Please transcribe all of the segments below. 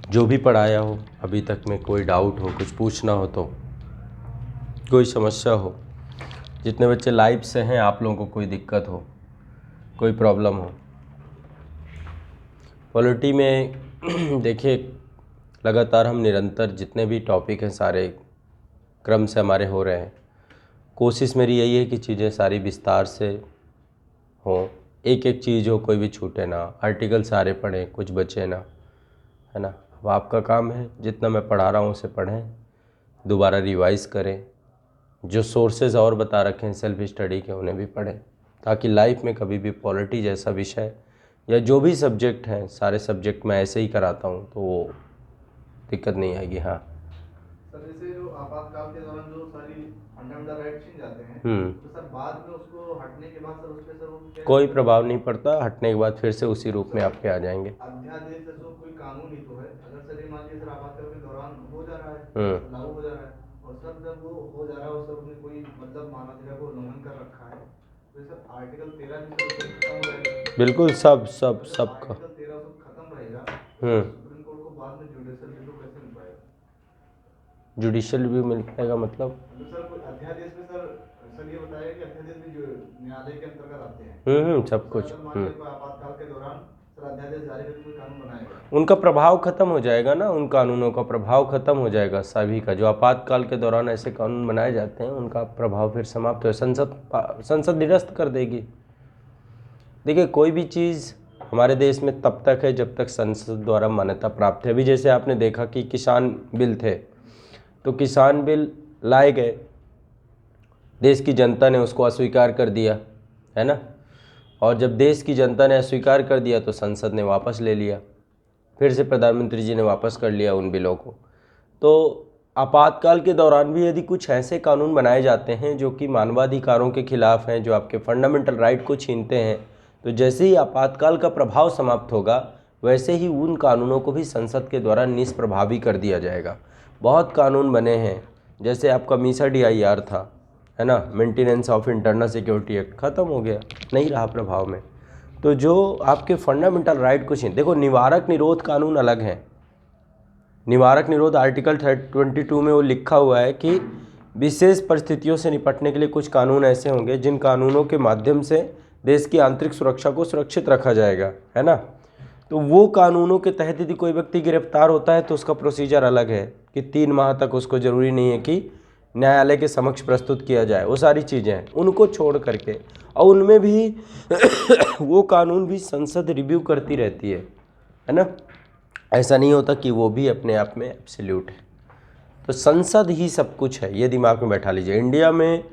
जो भी पढ़ाया हो अभी तक में कोई डाउट हो, कुछ पूछना हो तो, कोई समस्या हो, जितने बच्चे लाइव से हैं आप लोगों को कोई दिक्कत हो, कोई प्रॉब्लम हो। पॉलिटी में देखिए लगातार हम निरंतर जितने भी टॉपिक हैं सारे क्रम से हमारे हो रहे हैं। कोशिश मेरी यही है कि चीज़ें सारी विस्तार से हों, एक एक चीज़ हो, कोई भी छूटे ना, आर्टिकल सारे पढ़ें, कुछ बचे ना, है ना। अब आपका काम है जितना मैं पढ़ा रहा हूँ उसे पढ़ें, दोबारा रिवाइज़ करें, जो सोर्सेज और बता रखे हैं सेल्फ स्टडी के उन्हें भी पढ़ें, ताकि लाइफ में कभी भी पॉलिटी जैसा विषय या जो भी सब्जेक्ट हैं, सारे सब्जेक्ट मैं ऐसे ही कराता हूँ तो वो दिक्कत नहीं आएगी। हाँ सर, जैसे जो आपातकाल के दौरान जो सारी फंडामेंटल राइट छीन जाते हैं, तो सर बाद में उसको हटने के बाद सर उस पे सर वो क्या कोई प्रभाव नहीं पड़ता, हटने के बाद फिर से उसी रूप में आप पे आ जाएंगे। अध्यादेश जैसे कोई कानून ही तो है, अगर सर ये मान लीजिए सर आपातकाल के दौरान हो जा रहा है, लागू हो जा रहा है, और सर जब वो हो जा रहा है और सर उसने कोई मतलब मानवाधिकार को उल्लंघन कर रखा है, तो सर आर्टिकल 13 भी सर खत्म हो जाएगा। बिल्कुल सब का आर्टिकल 13 सब खत्म रहेगा, सुप्रीम कोर्ट को बाद में जुडिशियल रिव्यू कैसे मिल पाएगा? जुडिशियल रिव्यू मिल पाएगा मतलब सर कोई अध्यादेश में सर ये बताया कि अध्यादेश भी जो न्यायालय के अंतर्गत आते हैं, सब कुछ। आपातकाल के दौरान सर अध्यादेश जारी करके कोई कानून बनाएगा, उनका प्रभाव खत्म हो जाएगा ना, उन कानूनों का प्रभाव खत्म हो जाएगा। सभी का जो आपातकाल के दौरान ऐसे कानून बनाए जाते हैं उनका प्रभाव फिर समाप्त हो, संसद निरस्त कर देगी। देखिए कोई भी चीज़ हमारे देश में तब तक है जब तक संसद द्वारा मान्यता प्राप्त है। अभी जैसे आपने देखा कि किसान बिल थे, तो किसान बिल लाए गए, देश की जनता ने उसको अस्वीकार कर दिया, है ना। और जब देश की जनता ने अस्वीकार कर दिया तो संसद ने वापस ले लिया, फिर से प्रधानमंत्री जी ने वापस कर लिया उन बिलों को। तो आपातकाल के दौरान भी यदि कुछ ऐसे कानून बनाए जाते हैं जो कि मानवाधिकारों के खिलाफ हैं, जो आपके फंडामेंटल राइट को छीनते हैं, तो जैसे ही आपातकाल का प्रभाव समाप्त होगा वैसे ही उन कानूनों को भी संसद के द्वारा निष्प्रभावी कर दिया जाएगा। बहुत कानून बने हैं, जैसे आपका मीसा DIR था, है ना, maintenance of internal security act, ख़त्म हो गया, नहीं रहा प्रभाव में। तो जो आपके फंडामेंटल राइट को छीन, देखो निवारक निरोध कानून अलग हैं। निवारक निरोध आर्टिकल 22 में वो लिखा हुआ है कि विशेष परिस्थितियों से निपटने के लिए कुछ कानून ऐसे होंगे जिन कानूनों के माध्यम से देश की आंतरिक सुरक्षा को सुरक्षित रखा जाएगा, है ना। तो वो कानूनों के तहत यदि कोई व्यक्ति गिरफ्तार होता है तो उसका प्रोसीजर अलग है कि 3 माह तक उसको ज़रूरी नहीं है कि न्यायालय के समक्ष प्रस्तुत किया जाए, वो सारी चीज़ें हैं। उनको छोड़ करके, और उनमें भी वो कानून भी संसद रिव्यू करती रहती है ना। ऐसा नहीं होता कि वो भी अपने आप में एब्सोल्यूट है। तो संसद ही सब कुछ है, ये दिमाग में बैठा लीजिए। इंडिया में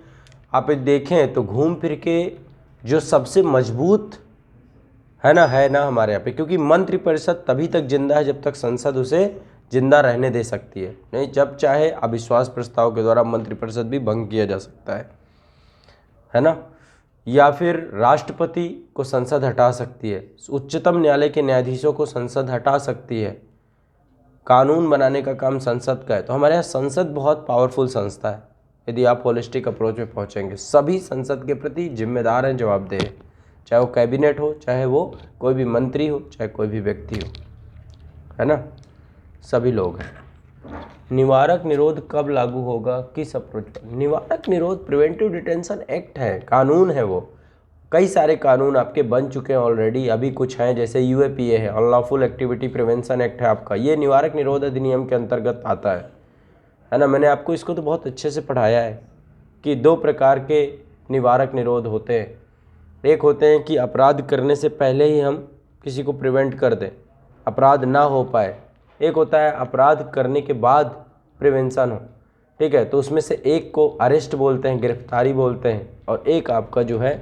आप देखें तो घूम फिर के जो सबसे मजबूत है ना हमारे यहाँ पे, क्योंकि मंत्रिपरिषद तभी तक जिंदा है जब तक संसद उसे जिंदा रहने दे सकती है। नहीं, जब चाहे अविश्वास प्रस्ताव के द्वारा मंत्रिपरिषद भी भंग किया जा सकता है ना। या फिर राष्ट्रपति को संसद हटा सकती है, उच्चतम न्यायालय के न्यायाधीशों को संसद हटा सकती है। कानून बनाने का काम संसद का है। तो हमारे यहाँ संसद बहुत पावरफुल संस्था है। यदि आप होलिस्टिक अप्रोच में पहुँचेंगे, सभी संसद के प्रति जिम्मेदार हैं, जवाबदेह हैं, चाहे वो कैबिनेट हो, चाहे वो कोई भी मंत्री हो, चाहे कोई भी व्यक्ति हो, है ना, सभी लोग हैं। निवारक निरोध कब लागू होगा, किस अप्रोच पर? निवारक निरोध प्रिवेंटिव डिटेंशन एक्ट है, कानून है वो। कई सारे कानून आपके बन चुके हैं ऑलरेडी, अभी कुछ हैं, जैसे UAPA है, अनलॉफुल एक्टिविटी प्रिवेंशन एक्ट है आपका, ये निवारक निरोध अधिनियम के अंतर्गत आता है ना। मैंने आपको इसको तो बहुत अच्छे से पढ़ाया है कि 2 प्रकार के निवारक निरोध होते हैं। एक होते हैं कि अपराध करने से पहले ही हम किसी को प्रिवेंट कर दें, अपराध ना हो पाए। एक होता है अपराध करने के बाद प्रिवेंशन हो, ठीक है। तो उसमें से एक को अरेस्ट बोलते हैं, गिरफ्तारी बोलते हैं, और एक आपका जो है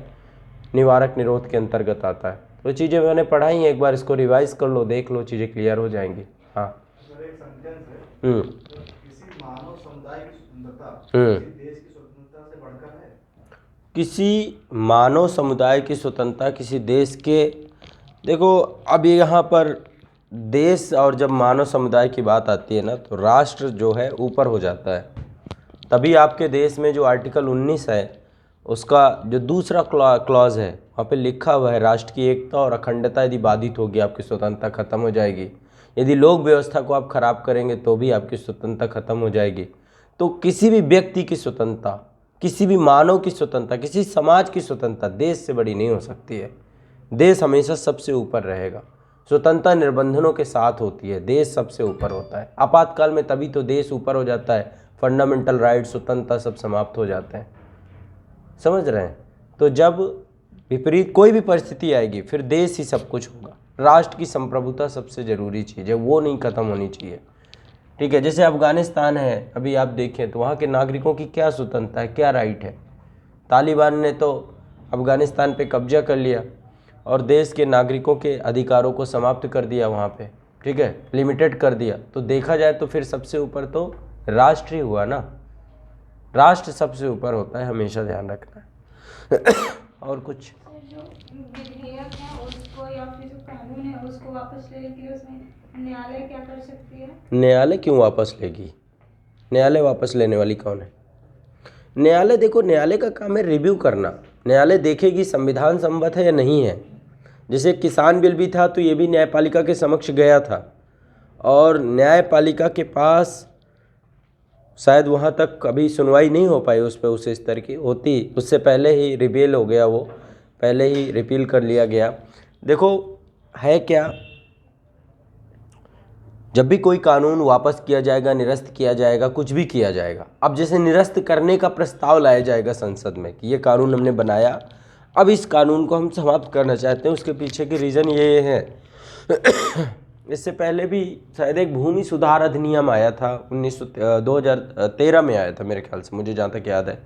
निवारक निरोध के अंतर्गत आता है। तो चीज़ें मैंने पढ़ाई हैं, एक बार इसको रिवाइज कर लो, देख लो, चीज़ें क्लियर हो जाएंगी। हाँ सर एक सेंटेंस है, किसी मानव समुदाय की स्वतंत्रता किसी देश की स्वतंत्रता से बढ़कर है। किसी मानव समुदाय की स्वतंत्रता किसी देश के, देखो अब यहाँ पर देश और जब मानव समुदाय की बात आती है ना, तो राष्ट्र जो है ऊपर हो जाता है। तभी आपके देश में जो आर्टिकल 19 है उसका जो दूसरा क्लॉज है, वहाँ पे लिखा हुआ है राष्ट्र की एकता और अखंडता यदि बाधित होगी आपकी स्वतंत्रता खत्म हो जाएगी। यदि लोक व्यवस्था को आप खराब करेंगे तो भी आपकी स्वतंत्रता खत्म हो जाएगी। तो किसी भी व्यक्ति की स्वतंत्रता, किसी भी मानव की स्वतंत्रता, किसी समाज की स्वतंत्रता देश से बड़ी नहीं हो सकती है। देश हमेशा सबसे ऊपर रहेगा। स्वतंत्रता निर्बंधनों के साथ होती है, देश सबसे ऊपर होता है। आपातकाल में तभी तो देश ऊपर हो जाता है, फंडामेंटल राइट, स्वतंत्रता सब समाप्त हो जाते हैं। समझ रहे हैं? तो जब विपरीत कोई भी परिस्थिति आएगी फिर देश ही सब कुछ होगा। राष्ट्र की संप्रभुता सबसे ज़रूरी चीज़ है, वो नहीं खत्म होनी चाहिए। ठीक है, जैसे अफगानिस्तान है, अभी आप देखें तो वहाँ के नागरिकों की क्या स्वतंत्रता है, क्या राइट है। तालिबान ने तो अफगानिस्तान पे कब्जा कर लिया और देश के नागरिकों के अधिकारों को समाप्त कर दिया वहाँ पे, ठीक है, लिमिटेड कर दिया। तो देखा जाए तो फिर सबसे ऊपर तो राष्ट्र ही हुआ ना, राष्ट्र सबसे ऊपर होता है, हमेशा ध्यान रखना है। और कुछ जो विधेयक है उसको या फिर जो कानून है उसको वापस लेने के लिए उसमें न्यायालय क्या कर सकती है? न्यायालय क्यों वापस लेगी? न्यायालय वापस लेने वाली कौन है? न्यायालय, देखो, न्यायालय का काम है रिव्यू करना। न्यायालय देखेगी संविधान सम्मत है या नहीं है। जैसे किसान बिल भी था तो ये भी न्यायपालिका के समक्ष गया था और न्यायपालिका के पास शायद वहाँ तक कभी सुनवाई नहीं हो पाई उस पर, उस स्तर की होती, उससे पहले ही रिपेल हो गया, वो पहले ही रिपील कर लिया गया। देखो है क्या, जब भी कोई कानून वापस किया जाएगा, निरस्त किया जाएगा, कुछ भी किया जाएगा, अब जैसे निरस्त करने का प्रस्ताव लाया जाएगा संसद में कि ये कानून हमने बनाया, अब इस कानून को हम समाप्त करना चाहते हैं, उसके पीछे की रीज़न ये है। इससे पहले भी शायद एक भूमि सुधार अधिनियम आया था 2013 में आया था मेरे ख्याल से, मुझे जहाँ तक याद है।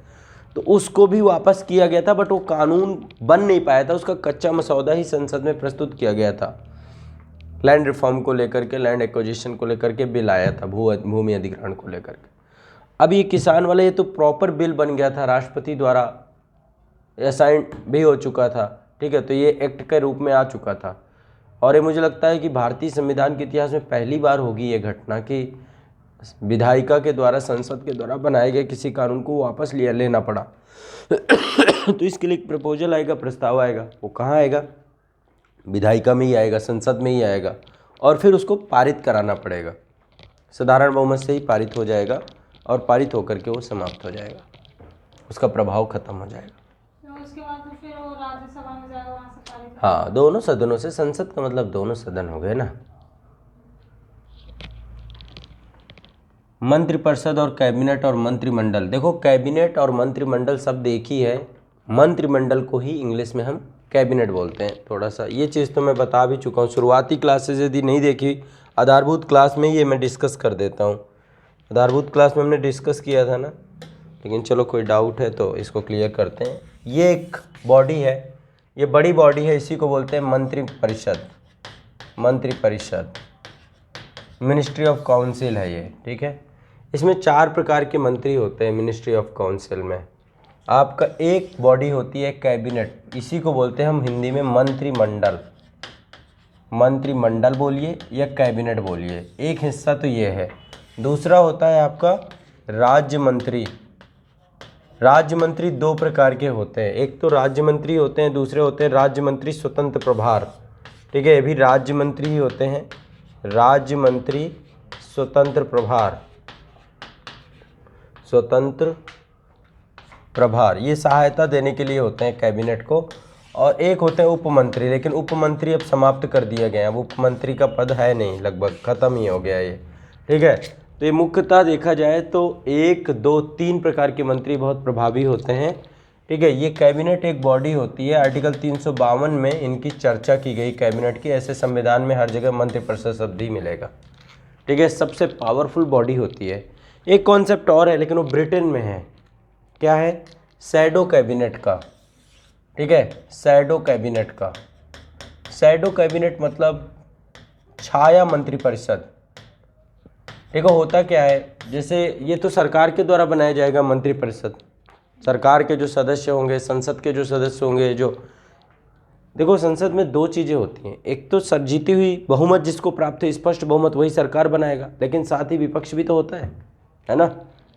तो उसको भी वापस किया गया था, बट वो कानून बन नहीं पाया था, उसका कच्चा मसौदा ही संसद में प्रस्तुत किया गया था। लैंड रिफॉर्म को लेकर के, लैंड एक्विजिशन को लेकर के बिल आया था, भूमि अधिग्रहण को लेकर के। अब ये किसान वाला, ये तो प्रॉपर बिल बन गया था, राष्ट्रपति द्वारा असाइन भी हो चुका था, ठीक है, तो ये एक्ट के रूप में आ चुका था। और ये मुझे लगता है कि भारतीय संविधान के इतिहास में पहली बार होगी ये घटना कि विधायिका के द्वारा, संसद के द्वारा बनाए गए किसी कानून को वापस लेना पड़ा। तो इसके लिए एक प्रपोजल आएगा, प्रस्ताव आएगा, वो कहाँ आएगा? विधायिका में ही आएगा, संसद में ही आएगा, और फिर उसको पारित कराना पड़ेगा। साधारण बहुमत से ही पारित हो जाएगा और पारित होकर के वो समाप्त हो जाएगा, उसका प्रभाव खत्म हो जाएगा। तो उसके बाद तो फिर वो राज्यसभा में जाएगा, वहाँ से पारित होगा। हाँ, दोनों सदनों से, संसद का मतलब दोनों सदन हो गए ना। मंत्रिपरिषद और कैबिनेट और मंत्रिमंडल, देखो कैबिनेट और मंत्रिमंडल शब्द एक ही है, मंत्रिमंडल को ही इंग्लिश में हम कैबिनेट बोलते हैं। थोड़ा सा ये चीज़ तो मैं बता भी चुका हूँ, शुरुआती क्लासेज यदि नहीं देखी, आधारभूत क्लास में ये मैं डिस्कस कर देता हूँ। आधारभूत क्लास में हमने डिस्कस किया था ना, लेकिन चलो कोई डाउट है तो इसको क्लियर करते हैं। ये एक बॉडी है, ये बड़ी बॉडी है, इसी को बोलते हैं मंत्रिपरिषद। मंत्रिपरिषद मिनिस्ट्री ऑफ काउंसिल है ये, ठीक है। इसमें 4 प्रकार के मंत्री होते हैं मिनिस्ट्री ऑफ काउंसिल में। आपका एक बॉडी होती है कैबिनेट, इसी को बोलते हैं हम हिंदी में मंत्रिमंडल। मंत्रिमंडल बोलिए या कैबिनेट बोलिए, एक हिस्सा तो ये है। दूसरा होता है आपका राज्य मंत्री। राज्य मंत्री 2 प्रकार के होते हैं, एक तो राज्य मंत्री होते हैं, दूसरे होते हैं राज्य मंत्री स्वतंत्र प्रभार, ठीक है। ये भी राज्य मंत्री ही होते हैं, राज्य मंत्री स्वतंत्र प्रभार। स्वतंत्र प्रभार ये सहायता देने के लिए होते हैं कैबिनेट को। और एक होते हैं उपमंत्री, लेकिन उपमंत्री अब समाप्त कर दिया गया, अब उपमंत्री का पद है नहीं, लगभग खत्म ही हो गया ये, ठीक है। तो ये मुख्यतः देखा जाए तो 1, 2, 3 प्रकार के मंत्री बहुत प्रभावी होते हैं, ठीक है। ये कैबिनेट एक बॉडी होती है, आर्टिकल 352 में इनकी चर्चा की गई कैबिनेट की। ऐसे संविधान में हर जगह मंत्रिपरिषद शब्द ही मिलेगा, ठीक है। सबसे पावरफुल बॉडी होती है। एक कॉन्सेप्ट और है लेकिन वो ब्रिटेन में है, क्या है? शैडो कैबिनेट का, ठीक है, शैडो कैबिनेट का। शैडो कैबिनेट मतलब छाया मंत्रिपरिषद। देखो होता क्या है, जैसे ये तो सरकार के द्वारा बनाया जाएगा मंत्रिपरिषद, सरकार के जो सदस्य होंगे, संसद के जो सदस्य होंगे, जो देखो संसद में 2 चीज़ें होती हैं, एक तो जीती हुई बहुमत जिसको प्राप्त है, स्पष्ट बहुमत, वही सरकार बनाएगा, लेकिन साथ ही विपक्ष भी तो होता है ना।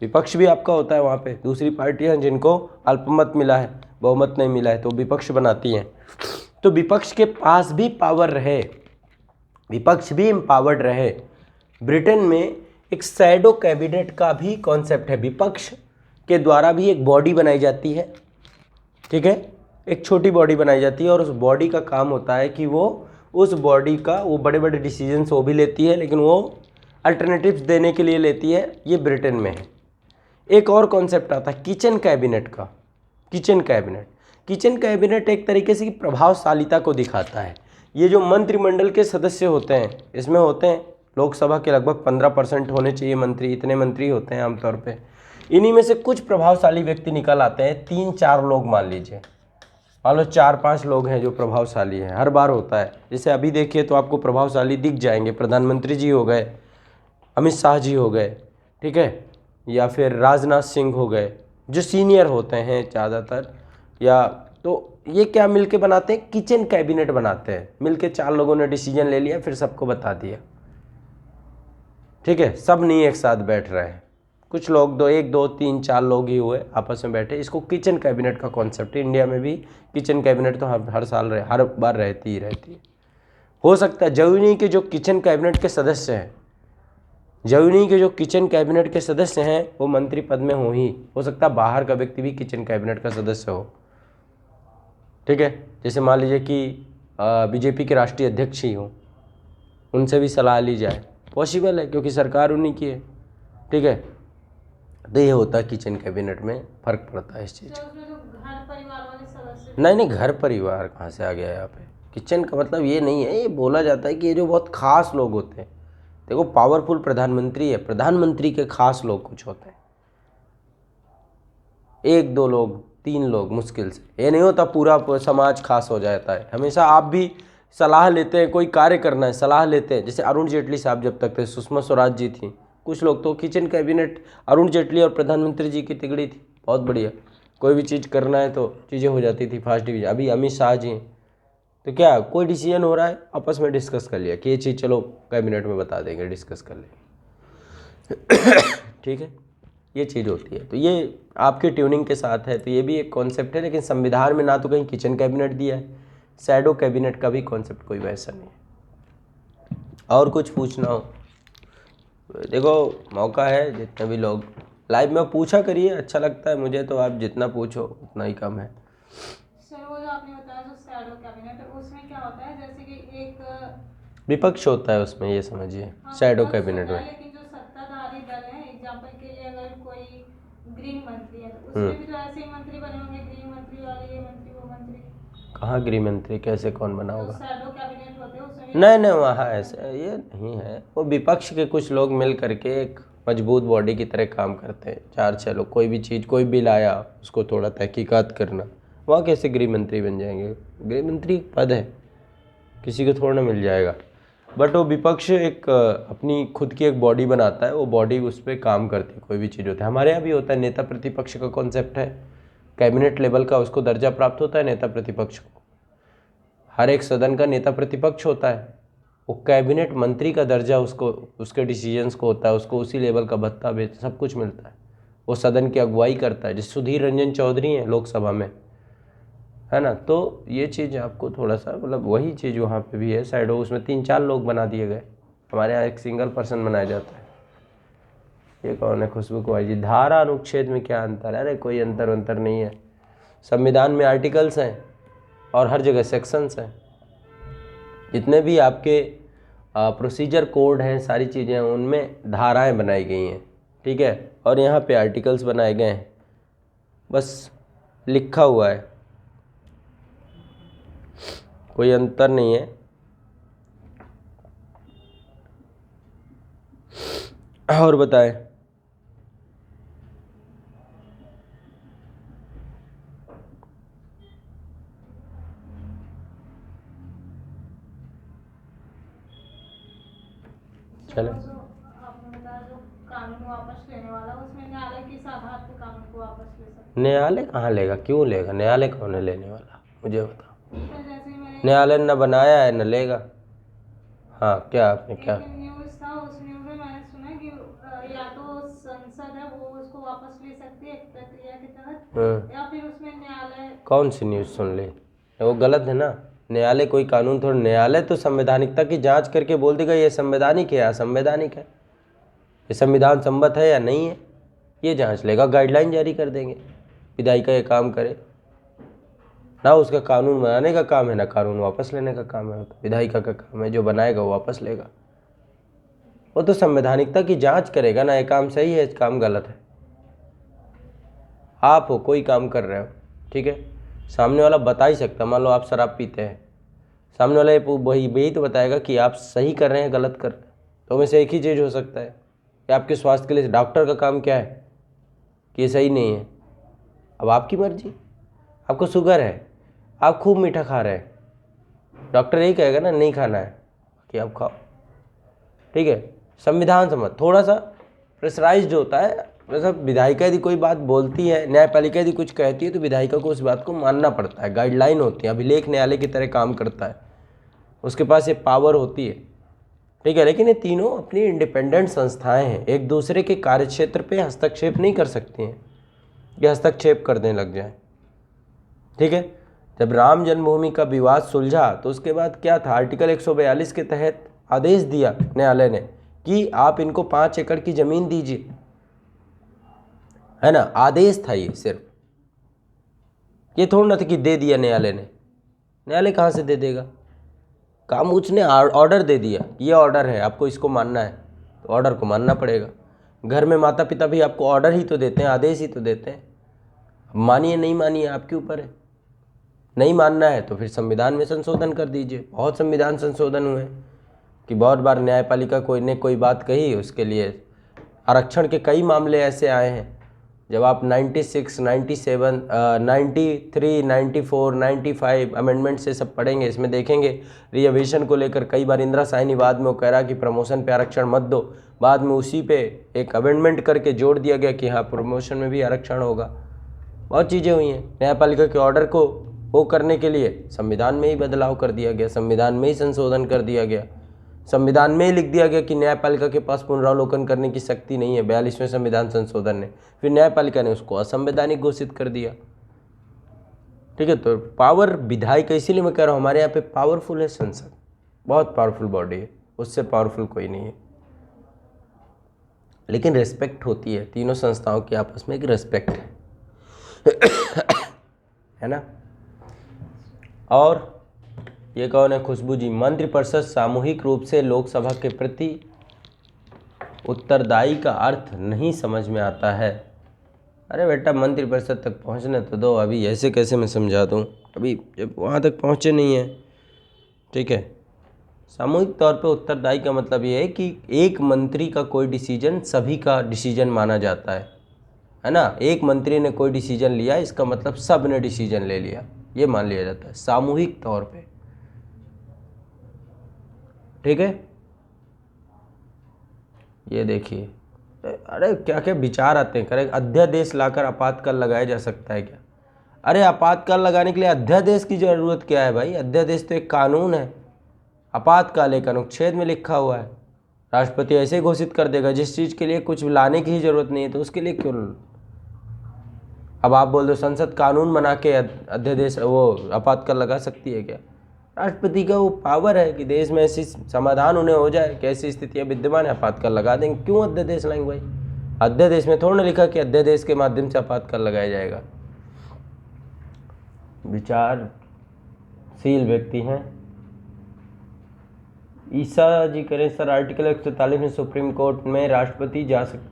विपक्ष भी आपका होता है वहाँ पे, दूसरी पार्टियाँ जिनको अल्पमत मिला है, बहुमत नहीं मिला है, तो विपक्ष बनाती हैं। तो विपक्ष के पास भी पावर रहे, विपक्ष भी एम्पावर्ड रहे। ब्रिटेन में एक शैडो कैबिनेट का भी कॉन्सेप्ट है, विपक्ष के द्वारा भी एक बॉडी बनाई जाती है, ठीक है, एक छोटी बॉडी बनाई जाती है और उस बॉडी का काम होता है कि वो उस बॉडी का वो बड़े बड़े डिसीजंस वो भी लेती है, लेकिन वो अल्टरनेटिव्स देने के लिए लेती है। ये ब्रिटेन में है। एक और कॉन्सेप्ट आता है किचन कैबिनेट का। किचन कैबिनेट एक तरीके से प्रभावशालिता को दिखाता है। ये जो मंत्रिमंडल के सदस्य होते हैं, इसमें होते हैं लोकसभा के लगभग 15% होने चाहिए मंत्री, इतने मंत्री होते हैं आमतौर पे। इन्हीं में से कुछ प्रभावशाली व्यक्ति निकल आते हैं, 3-4 लोग मान लीजिए, मान लो 4-5 लोग हैं जो प्रभावशाली हैं, हर बार होता है। जैसे अभी देखिए तो आपको प्रभावशाली दिख जाएंगे, प्रधानमंत्री जी हो गए, अमित शाह जी हो गए, ठीक है, या फिर राजनाथ सिंह हो गए, जो सीनियर होते हैं ज़्यादातर। या तो ये क्या मिलके बनाते हैं, किचन कैबिनेट बनाते हैं, मिलके 4 लोगों ने डिसीजन ले लिया, फिर सबको बता दिया, ठीक है, सब नहीं एक साथ बैठ रहे हैं, कुछ लोग 1, 2, 3, 4 लोग ही हुए आपस में बैठे। इसको किचन कैबिनेट का कॉन्सेप्ट है। इंडिया में भी किचन कैबिनेट तो हर बार रहती है। हो सकता है जरूरी नहीं कि जो किचन कैबिनेट के सदस्य हैं, वो मंत्री पद में हो सकता है बाहर का व्यक्ति भी किचन कैबिनेट का सदस्य हो, ठीक है। जैसे मान लीजिए कि बीजेपी के राष्ट्रीय अध्यक्ष ही हो, उनसे भी सलाह ली जाए, पॉसिबल है क्योंकि सरकार उन्हीं की है, ठीक है। तो ये होता है किचन कैबिनेट में, फ़र्क पड़ता है इस चीज़ का। घर परिवार वाले सदस्य नहीं, घर परिवार कहाँ से आ गया यहाँ पे। किचन का मतलब ये नहीं है, ये बोला जाता है कि ये जो बहुत खास लोग होते हैं, देखो पावरफुल प्रधानमंत्री है, प्रधानमंत्री के खास लोग कुछ होते हैं, 1, 2 लोग, 3 लोग मुश्किल से, ये नहीं होता पूरा समाज खास हो जाता है। हमेशा आप भी सलाह लेते हैं, कोई कार्य करना है सलाह लेते हैं। जैसे अरुण जेटली साहब जब तक थे, सुषमा स्वराज जी थी, कुछ लोग तो किचन कैबिनेट अरुण जेटली और प्रधानमंत्री जी की तिगड़ी थी, बहुत बढ़िया, कोई भी चीज़ करना है तो चीज़ें हो जाती थी फास्ट डिवीजन। अभी अमित शाह जी हैं, तो क्या कोई डिसीजन हो रहा है आपस में डिस्कस कर लिया कि ये चीज़ चलो कैबिनेट में बता देंगे, डिस्कस कर लेंगे, ठीक है, ये चीज़ होती है। तो ये आपके ट्यूनिंग के साथ है, तो ये भी एक कॉन्सेप्ट है, लेकिन संविधान में ना तो कहीं किचन कैबिनेट दिया है, शैडो कैबिनेट का भी कॉन्सेप्ट कोई वैसा नहीं है। और कुछ पूछना हो देखो मौका है, जितने भी लोग लाइव में पूछा करिए, अच्छा लगता है मुझे, तो आप जितना पूछो उतना ही कम है। सर वो जो आपने बताया जो शैडो कैबिनेट है, उसमें क्या होता है, जैसे कि एक विपक्ष होता है उसमें, ये समझिए शैडो कैबिनेट में। लेकिन जो सत्ताधारी दल है, एग्जांपल के लिए अगर कोई गृह मंत्री है तो उसमें भी तो ऐसे ही मंत्री बने होंगे, गृह मंत्री वाले, ये मंत्री वो मंत्री। कहाँ गृह मंत्री, कैसे कौन बना होगा? शैडो कैबिनेट होते हैं उसमें नहीं, वहाँ ऐसे ये नहीं है, वो विपक्ष के कुछ लोग मिल करके एक मजबूत बॉडी की तरह काम करते हैं, 4-6 लोग, कोई भी चीज़ कोई बिल आया उसको थोड़ा तहकीकात करना, वहाँ कैसे गृह मंत्री बन जाएंगे? गृह मंत्री पद है, किसी को थोड़ा ना मिल जाएगा। बट वो विपक्ष एक अपनी खुद की एक बॉडी बनाता है, वो बॉडी उस पर काम करती है, कोई भी चीज़ होता है। हमारे यहाँ भी होता है, नेता प्रतिपक्ष का कॉन्सेप्ट है, कैबिनेट लेवल का उसको दर्जा प्राप्त होता है नेता प्रतिपक्ष को। हर एक सदन का नेता प्रतिपक्ष होता है, वो कैबिनेट मंत्री का दर्जा उसको, उसके डिसीजंस को होता है, उसको उसी लेवल का भत्ता भी सब कुछ मिलता है, वो सदन की अगुवाई करता है, जैसे सुधीर रंजन चौधरी हैं लोकसभा में, है ना। तो ये चीज़ आपको थोड़ा सा मतलब वही चीज़ वहाँ पे भी है, साइड उसमें 3-4 लोग बना दिए गए, हमारे यहाँ एक सिंगल पर्सन बनाया जाता है। ये कौन है? खुशबू कुमारी जी। धारा अनुच्छेद में क्या अंतर है? अरे कोई अंतर नहीं है, संविधान में आर्टिकल्स हैं और हर जगह सेक्शंस हैं, जितने भी आपके प्रोसीजर कोड हैं, सारी चीज़ें हैं, उनमें धाराएं बनाई गई हैं, ठीक है, और यहाँ पे आर्टिकल्स बनाए गए हैं, बस लिखा हुआ है, कोई अंतर नहीं है। और बताएं। चलो आपने बताया जो कानून वापस लेने वाला, उसमें न्यायालय किस आधार पर कानून को वापस ले सकते हैं? न्यायालय कहाँ लेगा, क्यों लेगा? न्यायालय कौन है लेने वाला, मुझे बताओ। जैसे मैंने न्यायालय न बनाया है न लेगा। हाँ, क्या आपने क्या? न्यूज़ था, उस न्यूज़ में मैंने सुना कि या तो संसद है वो उसको वापस ले सकती है एक प्रक्रिया के तहत, या फिर उसमें न्यायालय। कौन सी न्यूज़ सुन ली? वो गलत है ना, न्यायालय कोई कानून थोड़ा, न्यायालय तो संवैधानिकता की जांच करके बोल देगा ये संवैधानिक है या असंवैधानिक है, ये संविधान सम्मत है या नहीं है, ये जांच लेगा, गाइडलाइन जारी कर देंगे। विधायिका ये काम करे ना, उसका कानून बनाने का काम है ना कानून वापस लेने का काम है, तो विधायिका का काम है, जो बनाएगा वो वापस लेगा। वो तो संवैधानिकता की जांच करेगा ना, ये काम सही है, ये काम गलत है। आप हो, कोई काम कर रहे हो, ठीक है, सामने वाला बता ही सकता, मान लो आप शराब पीते हैं, सामने वाला यही तो बताएगा कि आप सही कर रहे हैं गलत कर रहे हैं, तो में से एक ही चीज़ हो सकता है कि आपके स्वास्थ्य के लिए डॉक्टर का काम क्या है कि ये सही नहीं है। अब आपकी मर्जी, आपको शुगर है, आप खूब मीठा खा रहे हैं, डॉक्टर यही कहेगा ना नहीं खाना है कि आप खाओ, ठीक है। संविधान सम्मत थोड़ा सा प्रेशराइज्ड होता है, वैसा विधायिका यदि कोई बात बोलती है, न्यायपालिका यदि कुछ कहती है तो विधायिका को उस बात को मानना पड़ता है, गाइडलाइन होती है, अभिलेख न्यायालय की तरह काम करता है, उसके पास ये पावर होती है, ठीक है। लेकिन ये तीनों अपनी इंडिपेंडेंट संस्थाएं हैं, एक दूसरे के कार्यक्षेत्र पे हस्तक्षेप नहीं कर सकती हैं, ये हस्तक्षेप करने लग जाए, ठीक है। जब राम जन्मभूमि का विवाद सुलझा तो उसके बाद क्या था, आर्टिकल 142 के तहत आदेश दिया न्यायालय ने कि आप इनको 5 एकड़ की ज़मीन दीजिए, है ना, आदेश था ये सिर्फ, ये थोड़ा ना था कि दे दिया न्यायालय ने, न्यायालय कहाँ से दे देगा, काम उसने ऑर्डर दे दिया, ये ऑर्डर है आपको इसको मानना है, तो ऑर्डर को मानना पड़ेगा। घर में माता पिता भी आपको ऑर्डर ही तो देते हैं, आदेश ही तो देते हैं, मानिए नहीं मानिए आपके ऊपर है, नहीं मानना है तो फिर संविधान में संशोधन कर दीजिए। बहुत संविधान संशोधन हुए कि बहुत बार न्यायपालिका कोई ने कोई बात कही, उसके लिए आरक्षण के कई मामले ऐसे आए हैं। जब आप 96, 97, 93, 94, 95 अमेंडमेंट से सब पढ़ेंगे, इसमें देखेंगे रिजर्वेशन को लेकर कई बार इंदिरा साहनी बाद में वो कह रहा कि प्रमोशन पे आरक्षण मत दो, बाद में उसी पे एक अमेंडमेंट करके जोड़ दिया गया कि हाँ प्रमोशन में भी आरक्षण होगा। बहुत चीज़ें हुई हैं, न्यायपालिका के ऑर्डर को वो करने के लिए संविधान में ही बदलाव कर दिया गया, संविधान में ही संशोधन कर दिया गया, संविधान में ही लिख दिया गया कि न्यायपालिका के पास पुनरावलोकन करने की शक्ति नहीं है 42वें संविधान संशोधन ने, फिर न्यायपालिका ने उसको असंवैधानिक घोषित कर दिया, ठीक है। तो पावर विधायिका, इसीलिए मैं कह रहा हूँ हमारे यहाँ पे पावरफुल है संसद, बहुत पावरफुल बॉडी है, उससे पावरफुल कोई नहीं है, लेकिन रेस्पेक्ट होती है, तीनों संस्थाओं की आपस में एक रेस्पेक्ट है ना। और ये कौन है, खुशबू जी, मंत्रिपरिषद सामूहिक रूप से लोकसभा के प्रति उत्तरदायी का अर्थ नहीं समझ में आता है। अरे बेटा मंत्रिपरिषद तक पहुंचने तो दो, अभी ऐसे कैसे मैं समझा दूं, अभी जब वहाँ तक पहुँचे नहीं है, ठीक है। सामूहिक तौर पे उत्तरदायी का मतलब ये है कि एक मंत्री का कोई डिसीजन सभी का डिसीजन माना जाता है ना। एक मंत्री ने कोई डिसीजन लिया, इसका मतलब सब ने डिसीजन ले लिया, ये मान लिया जाता है सामूहिक तौर पे, ठीक है। ये देखिए, अरे क्या क्या विचार आते हैं, करें अध्यादेश लाकर आपातकाल लगाया जा सकता है क्या? अरे आपातकाल लगाने के लिए अध्यादेश की ज़रूरत क्या है भाई, अध्यादेश तो एक कानून है, आपातकाल एक अनुच्छेद में लिखा हुआ है, राष्ट्रपति ऐसे ही घोषित कर देगा, जिस चीज़ के लिए कुछ लाने की ही ज़रूरत नहीं है तो उसके लिए क्यों। अब आप बोल दो संसद कानून बना के अध्यादेश वो आपातकाल लगा सकती है क्या? राष्ट्रपति का वो पावर है कि देश में ऐसी समाधान उन्हें हो जाए कि ऐसी स्थितियाँ विद्यमान है, आपातकाल लगा देंगे, क्यों अध्यादेश लाएंगे भाई? अध्यादेश में थोड़ा ना लिखा कि अध्यादेश के माध्यम से आपातकाल लगाया जाएगा। विचारशील व्यक्ति हैं। ईसा जी करें सर, आर्टिकल 143 में सुप्रीम कोर्ट में राष्ट्रपति जा सकते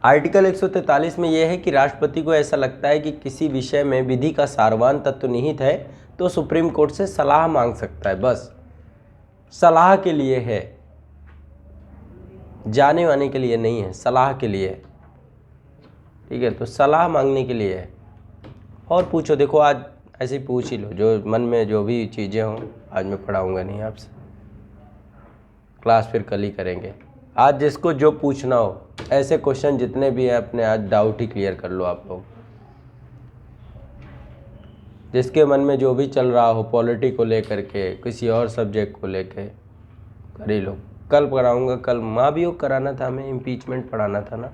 आर्टिकल 143 में यह है कि राष्ट्रपति को ऐसा लगता है कि किसी विषय में विधि का सारवान तत्व निहित है तो सुप्रीम कोर्ट से सलाह मांग सकता है, बस सलाह के लिए है, जाने वाने के लिए नहीं है, सलाह के लिए है, ठीक है। तो सलाह मांगने के लिए है। और पूछो, देखो आज ऐसे ही पूछ ही लो, जो मन में जो भी चीज़ें हों, आज मैं पढ़ाऊँगा नहीं आपसे, क्लास फिर कल ही करेंगे। आज जिसको जो पूछना हो, ऐसे क्वेश्चन जितने भी हैं अपने आज डाउट ही क्लियर कर लो आप लोग, जिसके मन में जो भी चल रहा हो पॉलिटी को लेकर के, किसी और सब्जेक्ट को लेकर कर ही लो। कल पढ़ाऊँगा, कल महाभियोग कराना था हमें, इम्पीचमेंट पढ़ाना था ना,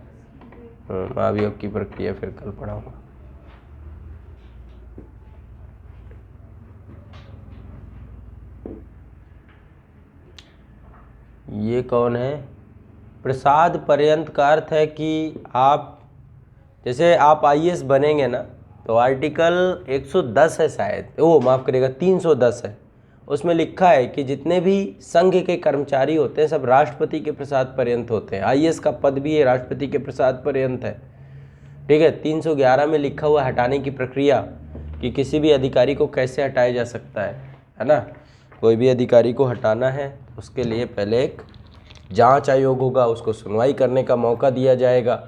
महाभियोग की प्रक्रिया फिर कल पढ़ाऊँगा। ये कौन है? प्रसाद पर्यंत का अर्थ है कि आप जैसे आप आईएएस बनेंगे ना, तो आर्टिकल 110 है शायद, वो माफ़ करिएगा 310 है, उसमें लिखा है कि जितने भी संघ के कर्मचारी होते हैं सब राष्ट्रपति के प्रसाद पर्यंत होते हैं। आईएएस का पद भी है राष्ट्रपति के प्रसाद पर्यंत है, ठीक है। 311 में लिखा हुआ हटाने की प्रक्रिया कि किसी भी अधिकारी को कैसे हटाया जा सकता है ना। कोई भी अधिकारी को हटाना है उसके लिए पहले एक जांच आयोग होगा, उसको सुनवाई करने का मौका दिया जाएगा